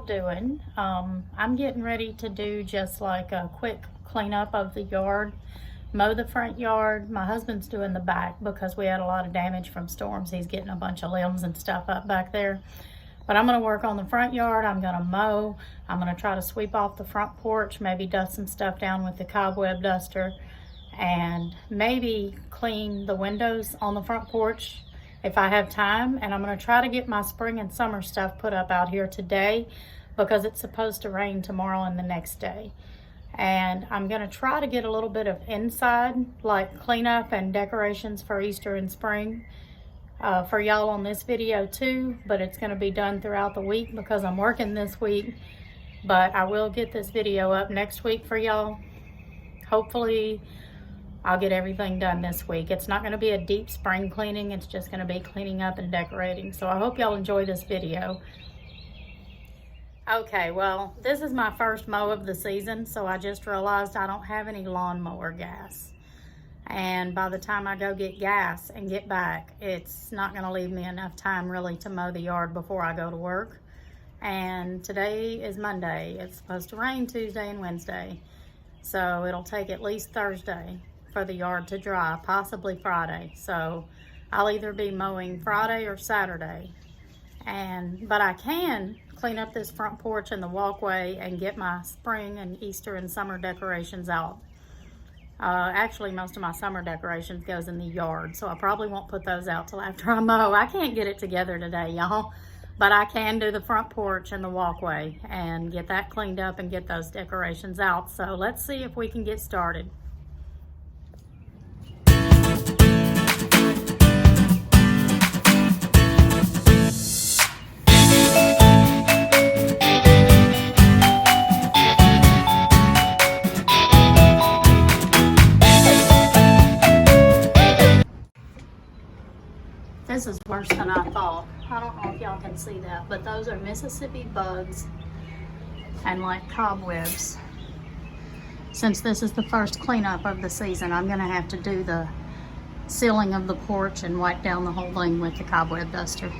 Doing. I'm getting ready to do just like a quick cleanup of the yard, mow the front yard. My husband's doing the back because we had a lot of damage from storms. He's getting a bunch of limbs and stuff up back there. But I'm going to work on the front yard. I'm going to mow. I'm going to try to sweep off the front porch, maybe dust some stuff down with the cobweb duster, and maybe clean the windows on the front porch if I have time. And I'm going to try to get my spring and summer stuff put up out here today because it's supposed to rain tomorrow and the next day. And I'm going to try to get a little bit of inside, like cleanup and decorations for Easter and spring for y'all on this video too, but it's going to be done throughout the week because I'm working this week. But I will get this video up next week for y'all. Hopefully I'll get everything done this week. It's not going to be a deep spring cleaning. It's just going to be cleaning up and decorating. So I hope y'all enjoy this video. Okay, well, this is my first mow of the season, so I just realized I don't have any lawnmower gas. And by the time I go get gas and get back, it's not going to leave me enough time really to mow the yard before I go to work. And today is Monday. It's supposed to rain Tuesday and Wednesday. So it'll take at least Thursday for the yard to dry, possibly Friday. So I'll either be mowing Friday or Saturday. But I can clean up this front porch and the walkway and get my spring and Easter and summer decorations out. Actually, most of my summer decorations goes in the yard, so I probably won't put those out till after I mow. I can't get it together today, y'all, but I can do the front porch and the walkway and get that cleaned up and get those decorations out. So let's see if we can get started. This is worse than I thought. I don't know if y'all can see that, but those are Mississippi bugs and like cobwebs. Since this is the first cleanup of the season, I'm gonna have to do the sealing of the porch and wipe down the whole thing with the cobweb duster.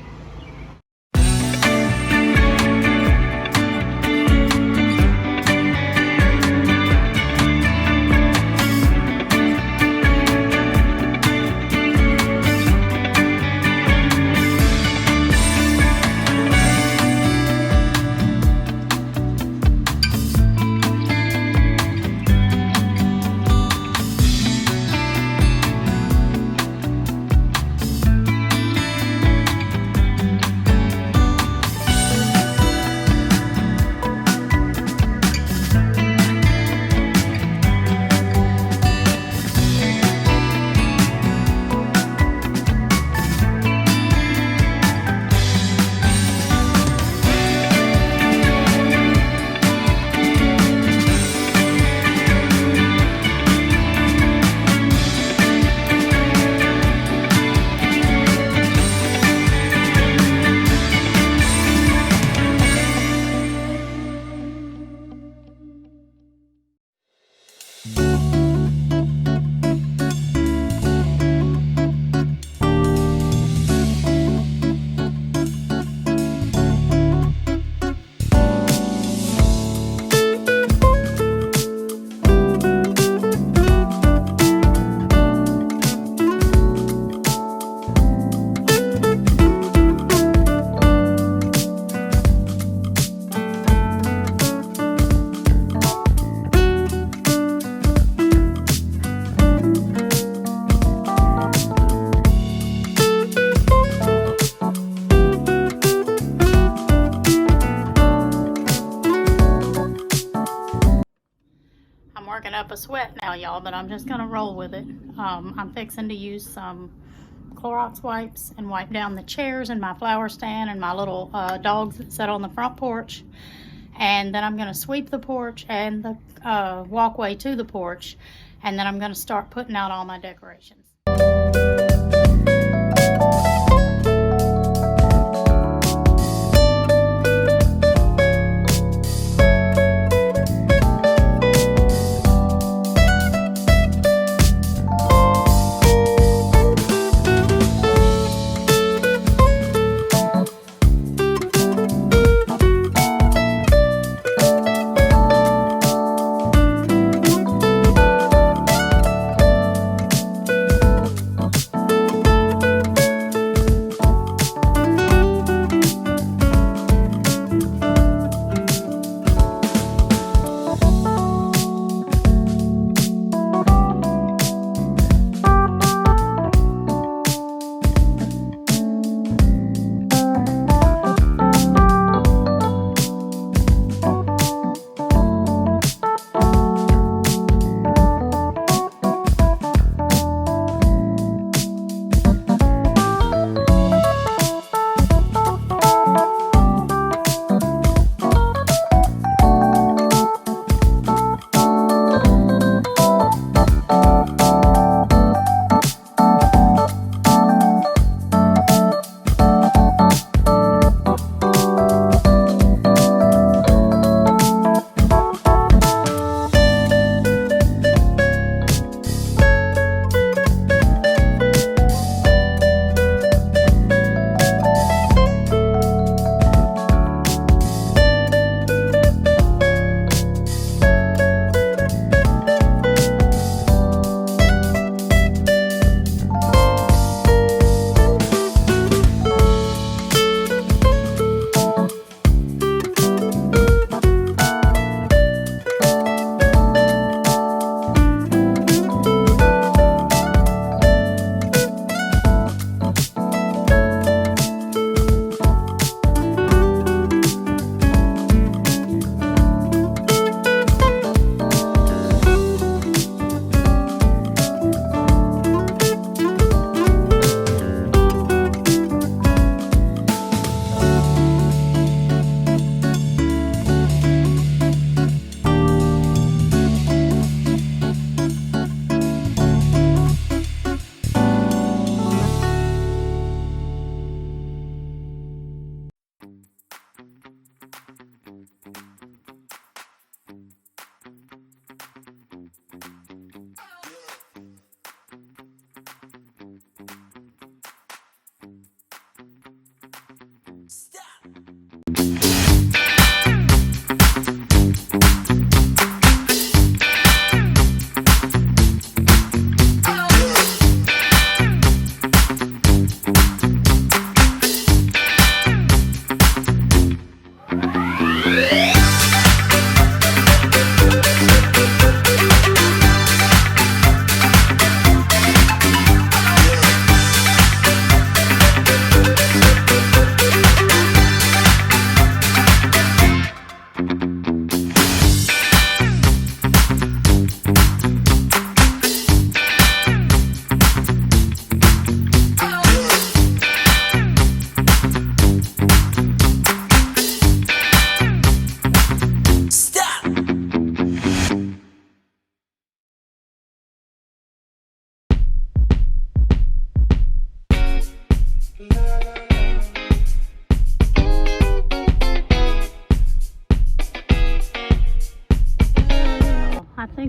Working up a sweat now, y'all, but I'm just gonna roll with it. I'm fixing to use some Clorox wipes and wipe down the chairs and my flower stand and my little dogs that sit on the front porch. And then I'm gonna sweep the porch and the walkway to the porch, and then I'm gonna start putting out all my decorations.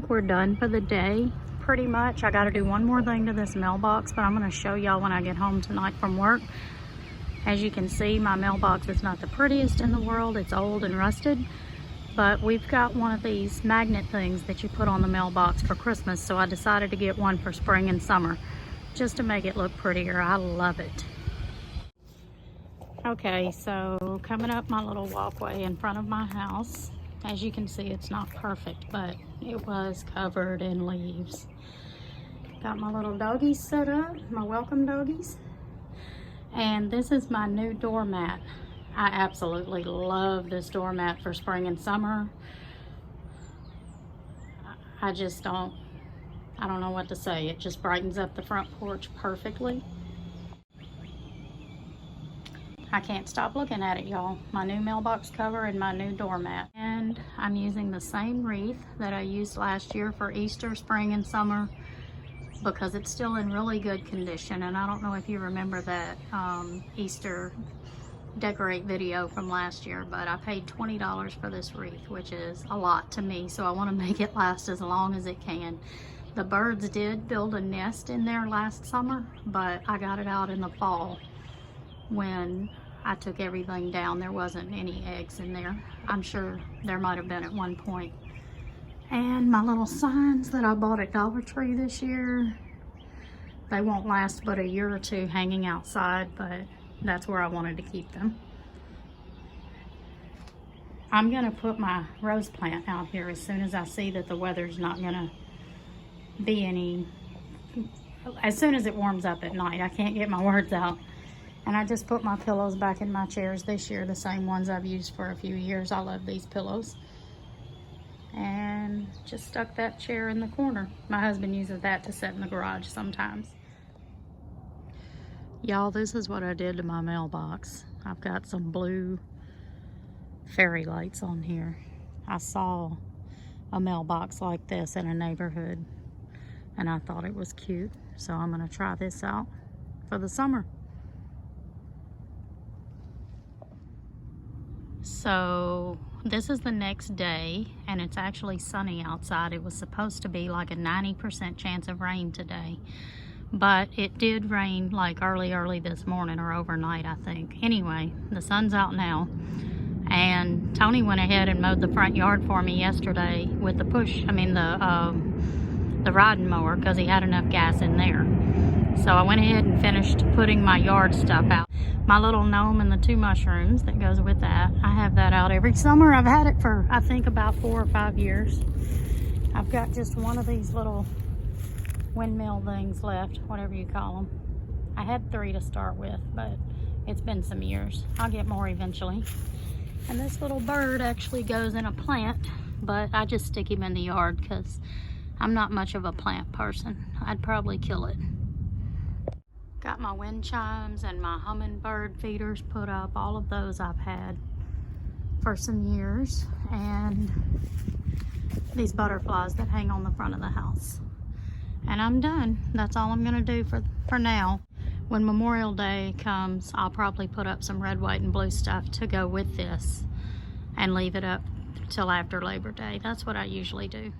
think we're done for the day, pretty much. I gotta do one more thing to this mailbox, but I'm gonna show y'all when I get home tonight from work. As you can see, my mailbox is not the prettiest in the world. It's old and rusted, but we've got one of these magnet things that you put on the mailbox for Christmas, so I decided to get one for spring and summer, just to make it look prettier. I love it. Okay, so coming up my little walkway in front of my house, as you can see, it's not perfect, but it was covered in leaves. Got my little doggies set up, my welcome doggies. And this is my new doormat. I absolutely love this doormat for spring and summer. I don't know what to say. It just brightens up the front porch perfectly. I can't stop looking at it, y'all. My new mailbox cover and my new doormat. And I'm using the same wreath that I used last year for Easter, spring, and summer, because it's still in really good condition. And I don't know if you remember that Easter decorate video from last year, but I paid $20 for this wreath, which is a lot to me, so I want to make it last as long as it can. The birds did build a nest in there last summer, but I got it out in the fall. When I took everything down, there wasn't any eggs in there. I'm sure there might have been at one point. And my little signs that I bought at Dollar Tree this year, they won't last but a year or two hanging outside, but that's where I wanted to keep them. I'm gonna put my rose plant out here as soon as I see that the weather's not gonna be any, as soon as it warms up at night. I can't get my words out. And I just put my pillows back in my chairs this year, the same ones I've used for a few years. I love these pillows. And just stuck that chair in the corner. My husband uses that to sit in the garage sometimes. Y'all, this is what I did to my mailbox. I've got some blue fairy lights on here. I saw a mailbox like this in a neighborhood, and I thought it was cute. So I'm gonna try this out for the summer. So this is the next day, and it's actually sunny outside. It was supposed to be like a 90% chance of rain today, but it did rain like early this morning, or overnight, I think. Anyway, the sun's out now, and Tony went ahead and mowed the front yard for me yesterday with the the riding mower, because he had enough gas in there. So I went ahead and finished putting my yard stuff out. My little gnome and the 2 mushrooms that goes with that, I have that out every summer. I've had it for, I think, about 4 or 5 years. I've got just one of these little windmill things left, whatever you call them. I had 3 to start with, but it's been some years. I'll get more eventually. And this little bird actually goes in a plant, but I just stick him in the yard because I'm not much of a plant person. I'd probably kill it. Got my wind chimes and my hummingbird feeders put up. All of those I've had for some years. And these butterflies that hang on the front of the house. And I'm done. That's all I'm gonna do for now. When Memorial Day comes, I'll probably put up some red, white, and blue stuff to go with this and leave it up till after Labor Day. That's what I usually do.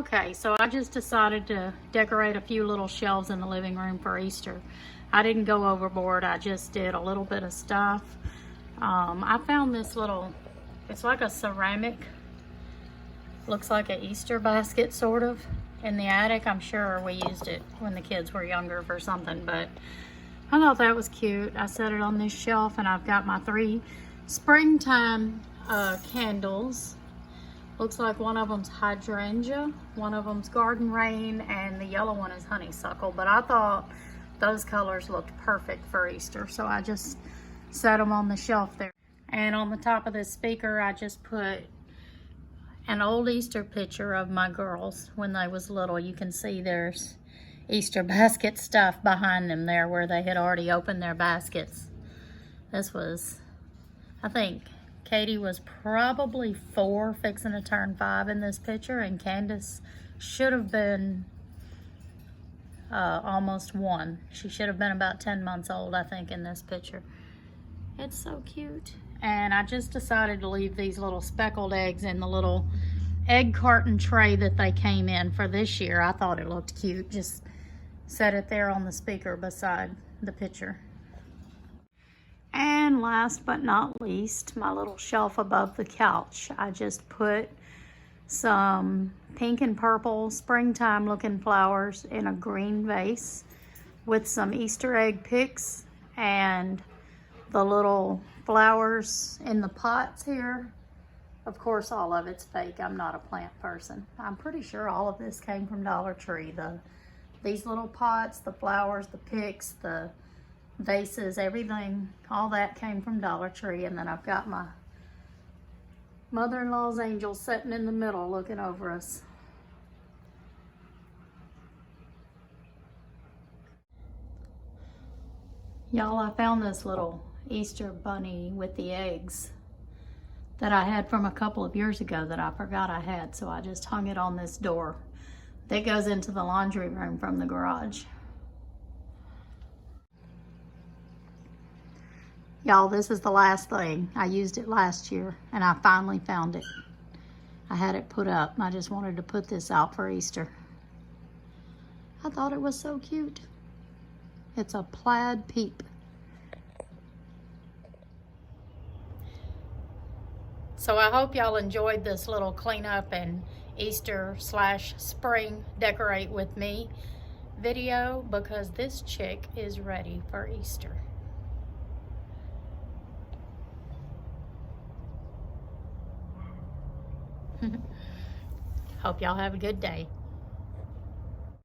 Okay, so I just decided to decorate a few little shelves in the living room for Easter. I didn't go overboard, I just did a little bit of stuff. I found this little, it's like a ceramic, looks like an Easter basket sort of, in the attic. I'm sure we used it when the kids were younger for something, but I thought that was cute. I set it on this shelf, and I've got my 3 springtime candles. Looks like one of them's hydrangea, one of them's garden rain, and the yellow one is honeysuckle. But I thought those colors looked perfect for Easter, so I just set them on the shelf there. And on the top of this speaker, I just put an old Easter picture of my girls when they was little. You can see there's Easter basket stuff behind them there where they had already opened their baskets. This was, I think, Katie was probably 4, fixing to turn 5 in this picture, and Candace should have been almost 1. She should have been about 10 months old, I think, in this picture. It's so cute. And I just decided to leave these little speckled eggs in the little egg carton tray that they came in for this year. I thought it looked cute. Just set it there on the speaker beside the picture. And last but not least, my little shelf above the couch. I just put some pink and purple springtime looking flowers in a green vase with some Easter egg picks and the little flowers in the pots here. Of course, all of it's fake. I'm not a plant person. I'm pretty sure all of this came from Dollar Tree. These little pots, the flowers, the picks, the vases, everything, all that came from Dollar Tree. And then I've got my mother-in-law's angel sitting in the middle looking over us. Y'all, I found this little Easter bunny with the eggs that I had from a couple of years ago that I forgot I had, so I just hung it on this door that goes into the laundry room from the garage. Y'all, this is the last thing. I used it last year, and I finally found it. I had it put up, and I just wanted to put this out for Easter. I thought it was so cute. It's a plaid peep. So I hope y'all enjoyed this little cleanup and Easter/spring decorate with me video, because this chick is ready for Easter. Hope y'all have a good day.